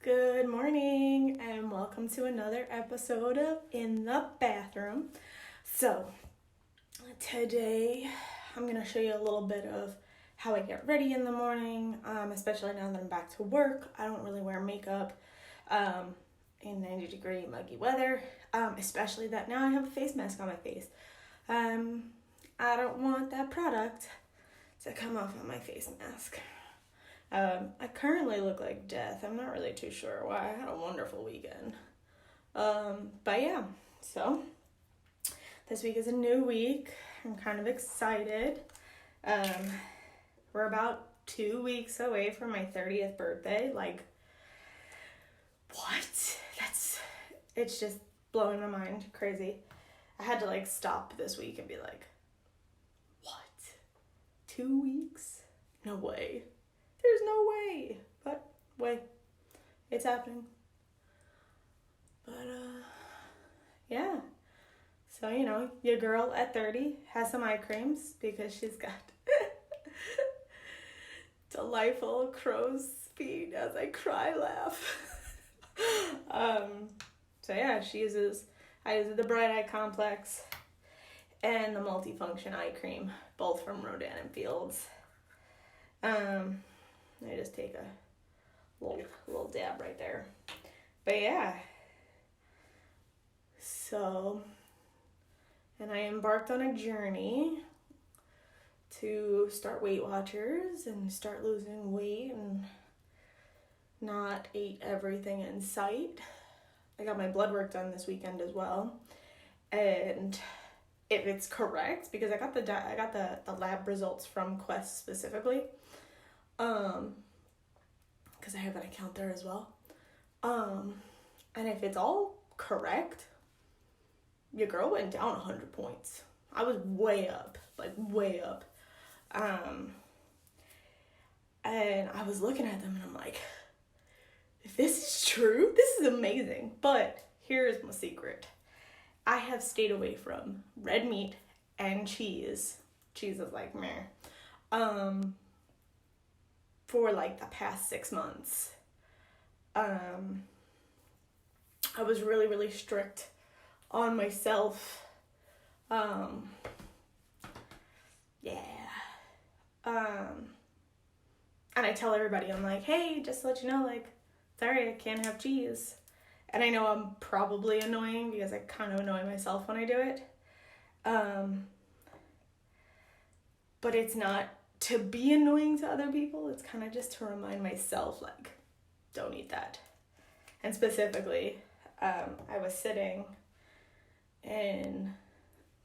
Good morning and welcome to another episode of In the Bathroom. So, today I'm going to show you a little bit of how I get ready in the morning, especially now that I'm back to work. I don't really wear makeup in 90-degree muggy weather, especially that now I have a face mask on my face. I don't want that product to come off of my face mask. I currently look like death. I'm not really too sure why. I had a wonderful weekend. But yeah, so this week is a new week. I'm kind of excited. We're about 2 weeks away from my 30th birthday. Like, what? It's just blowing my mind. Crazy. I had to stop this week and be like, what? 2 weeks? No way. There's no way. But wait, it's happening. But yeah. So, your girl at 30 has some eye creams because she's got delightful crow's feet as I cry laugh. So yeah, I use the Bright Eye Complex and the Multifunction Eye Cream, both from Rodan and Fields. I just take a little dab right there. But yeah. So, and I embarked on a journey to start Weight Watchers and start losing weight and not eat everything in sight. I got my blood work done this weekend as well. And if it's correct, because I got the lab results from Quest specifically. Because I have an account there as well. And if it's all correct, your girl went down 100 points. I was way up. And I was looking at them and I'm like, if this is true, this is amazing. But here's my secret. I have stayed away from red meat and cheese. Cheese is like meh. For the past 6 months. I was really, really strict on myself. And I tell everybody, I'm like, hey, just to let you know, sorry, I can't have cheese. And I know I'm probably annoying because I kind of annoy myself when I do it. But it's not to be annoying to other people. It's kind of just to remind myself, don't eat that. And specifically, I was sitting in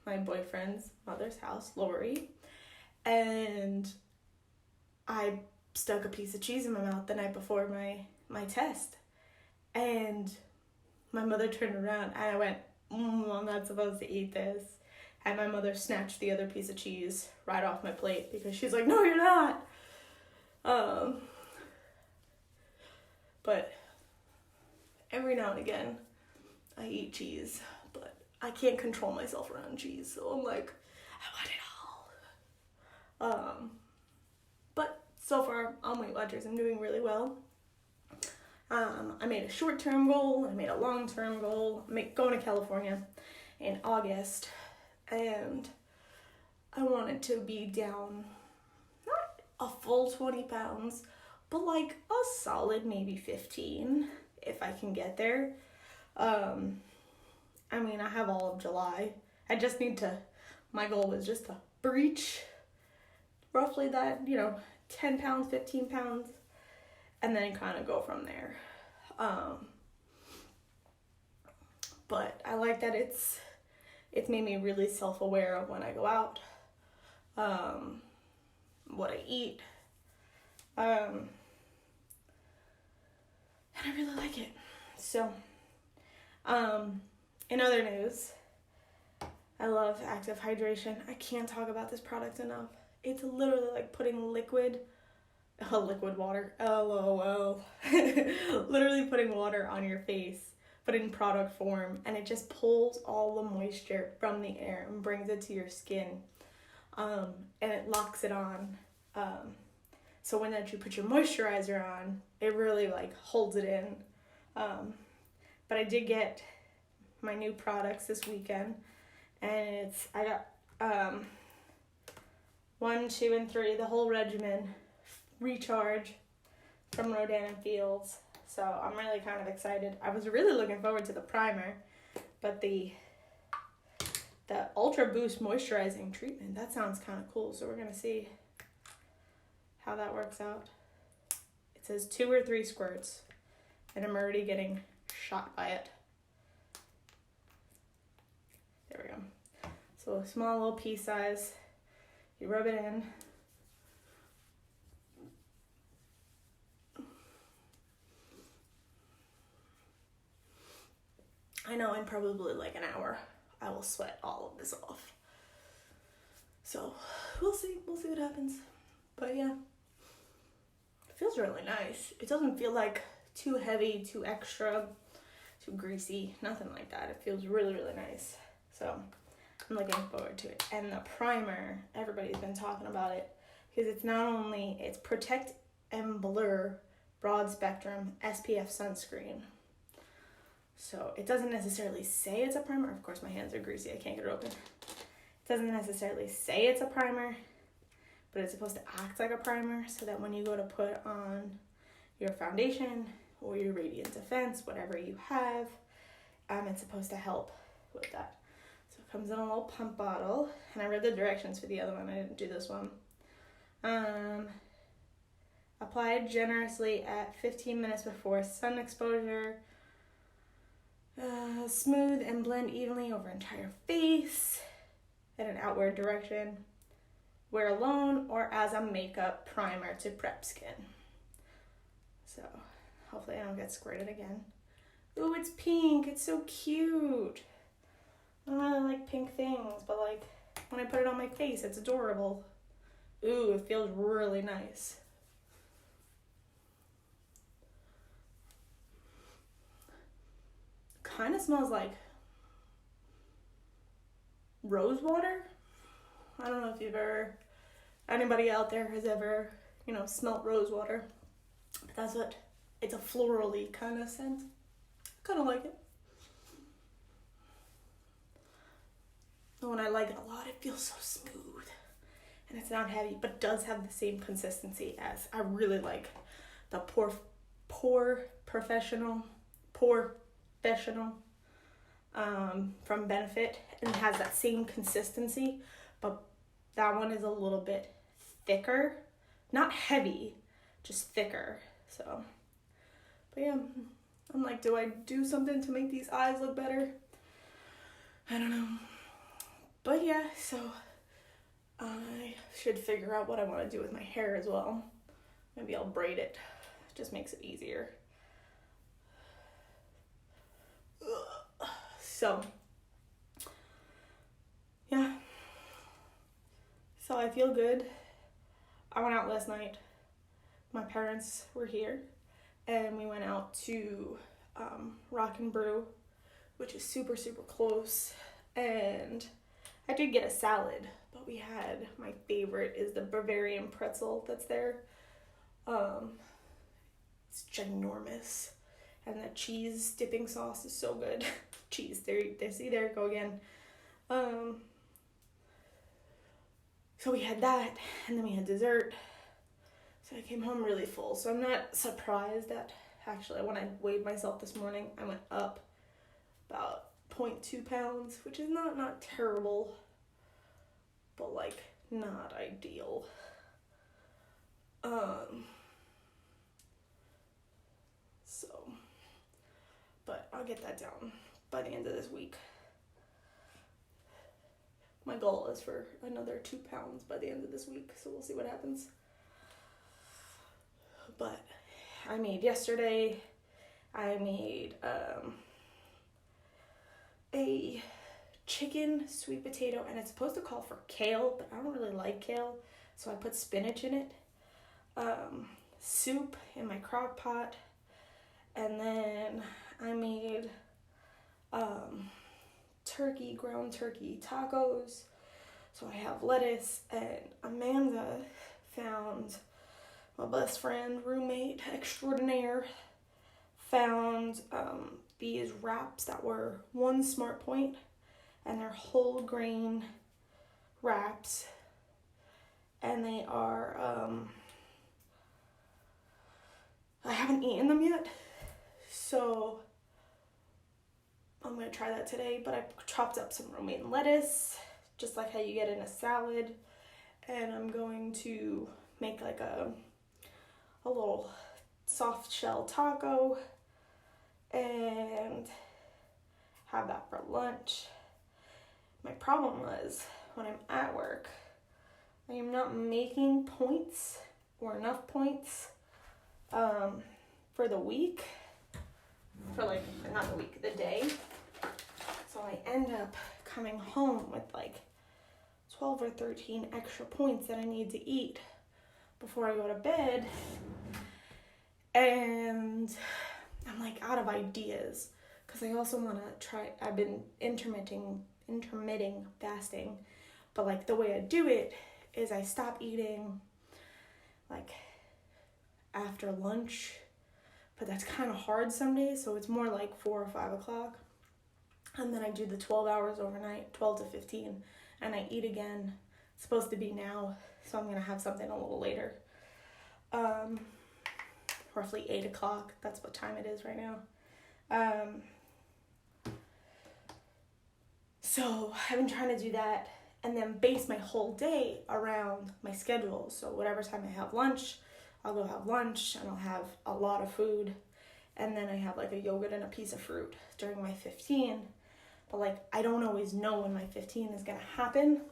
my boyfriend's mother's house, Lori, and I stuck a piece of cheese in my mouth the night before my test. And my mother turned around and I went, I'm not supposed to eat this. And my mother snatched the other piece of cheese right off my plate because she's like, no, you're not. But every now and again, I eat cheese, but I can't control myself around cheese. So I'm like, I want it all. But so far on Weight Watchers, I'm doing really well. I made a short-term goal, I made a long-term goal, going to California in August. And I wanted to be down, not a full 20 pounds, but a solid maybe 15 if I can get there. I have all of July. I just need to, my goal was just to breach roughly that, 10 pounds, 15 pounds, and then kind of go from there. But I like that it's made me really self-aware of when I go out, what I eat, and I really like it. So, in other news, I love Active Hydration. I can't talk about this product enough. It's literally like putting liquid water, LOL, literally putting water on your face, but in product form, and it just pulls all the moisture from the air and brings it to your skin, and it locks it on, so when you put your moisturizer on, it really holds it in, But I did get my new products this weekend, and I got 1, 2, and 3, the whole regimen, Recharge from Rodan & Fields. So I'm really kind of excited. I was really looking forward to the primer, but the Ultra Boost Moisturizing Treatment, that sounds kind of cool. So we're going to see how that works out. It says 2 or 3 squirts, and I'm already getting shot by it. There we go. So a small little pea size. You rub it in. I know in probably like an hour I will sweat all of this off. So we'll see what happens. But yeah, it feels really nice. It doesn't feel like too heavy, too extra, too greasy, nothing like that. It feels really, really nice. So I'm looking forward to it. And the primer, everybody's been talking about it because it's Protect and Blur Broad Spectrum SPF Sunscreen. So it doesn't necessarily say it's a primer. Of course, my hands are greasy. I can't get it open. It doesn't necessarily say it's a primer, but it's supposed to act like a primer so that when you go to put on your foundation or your Radiant Defense, whatever you have, it's supposed to help with that. So it comes in a little pump bottle, and I read the directions for the other one. I didn't do this one. Applied generously at 15 minutes before sun exposure. Smooth and blend evenly over entire face in an outward direction. Wear alone or as a makeup primer to prep skin. So hopefully I don't get squirted again. Ooh, it's pink. It's so cute. I don't really like pink things, but like when I put it on my face, it's adorable. Ooh, it feels really nice. Kind of smells like rose water. I don't know if anybody out there has ever, smelt rose water. But that's what, it's a florally kind of scent. Kind of like it. And when I like it a lot, it feels so smooth. And it's not heavy, but does have the same consistency as, I really like the Professional from Benefit, and it has that same consistency, but that one is a little bit thicker, not heavy, just thicker. So, but yeah, I'm like, do I do something to make these eyes look better? I don't know, but yeah, so I should figure out what I want to do with my hair as well. Maybe I'll braid it. It just makes it easier. So, yeah. So I feel good. I went out last night. My parents were here, and we went out to Rock and Brew, which is super, super close. And I did get a salad, but my favorite is the Bavarian pretzel that's there. It's ginormous. And the cheese dipping sauce is so good. Cheese, there you go again. So we had that, and then we had dessert. So I came home really full. So I'm not surprised that, actually, when I weighed myself this morning, I went up about 0.2 pounds, which is not terrible, but like not ideal. But I'll get that down by the end of this week. My goal is for another 2 pounds by the end of this week, so we'll see what happens. But yesterday I made a chicken sweet potato, and it's supposed to call for kale, but I don't really like kale, so I put spinach in it. Soup in my crock pot, and then I made ground turkey tacos. So I have lettuce, and Amanda found, my best friend, roommate extraordinaire, found found these wraps that were one smart point, and they're whole grain wraps, and they are, I haven't eaten them yet, so I'm going to try that today. But I chopped up some romaine lettuce, just like how you get in a salad, and I'm going to make like a little soft shell taco and have that for lunch. My problem was, when I'm at work, I am not making points or enough points for the week, for like, not the week, the day. So I end up coming home with like 12 or 13 extra points that I need to eat before I go to bed. And I'm like out of ideas, because I also want to try, I've been intermitting fasting, but like the way I do it is I stop eating like after lunch, but that's kind of hard some days, so it's more like 4 or 5 o'clock, and then I do the 12 hours overnight, 12 to 15, and I eat again. It's supposed to be now, so I'm gonna have something a little later, roughly 8 o'clock. That's what time it is right now. So I've been trying to do that and then base my whole day around my schedule. So whatever time I have lunch, I'll go have lunch, and I'll have a lot of food, and then I have like a yogurt and a piece of fruit during my 15. But like, I don't always know when my 15 is gonna happen,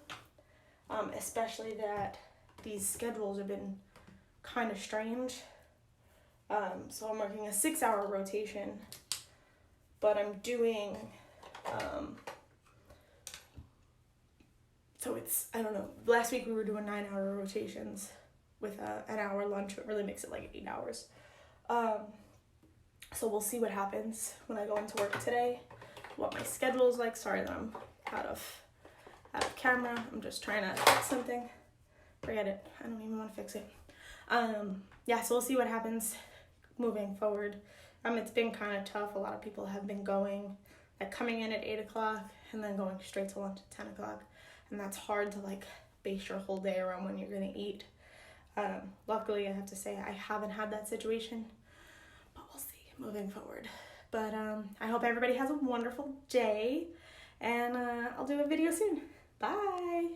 especially that these schedules have been kind of strange. So I'm working a 6-hour rotation, but I'm doing, so it's, I don't know, last week we were doing 9-hour rotations with an hour lunch. It really makes it like 8 hours. So we'll see what happens when I go into work today, what my schedule is like. Sorry that I'm out of camera. I'm just trying to fix something. Forget it. I don't even want to fix it. Yeah, so we'll see what happens moving forward. It's been kind of tough. A lot of people have been going, like coming in at 8 o'clock and then going straight to lunch at 10 o'clock. And that's hard to like base your whole day around when you're going to eat. Luckily, I have to say I haven't had that situation, but we'll see moving forward. But I hope everybody has a wonderful day, and I'll do a video soon. Bye.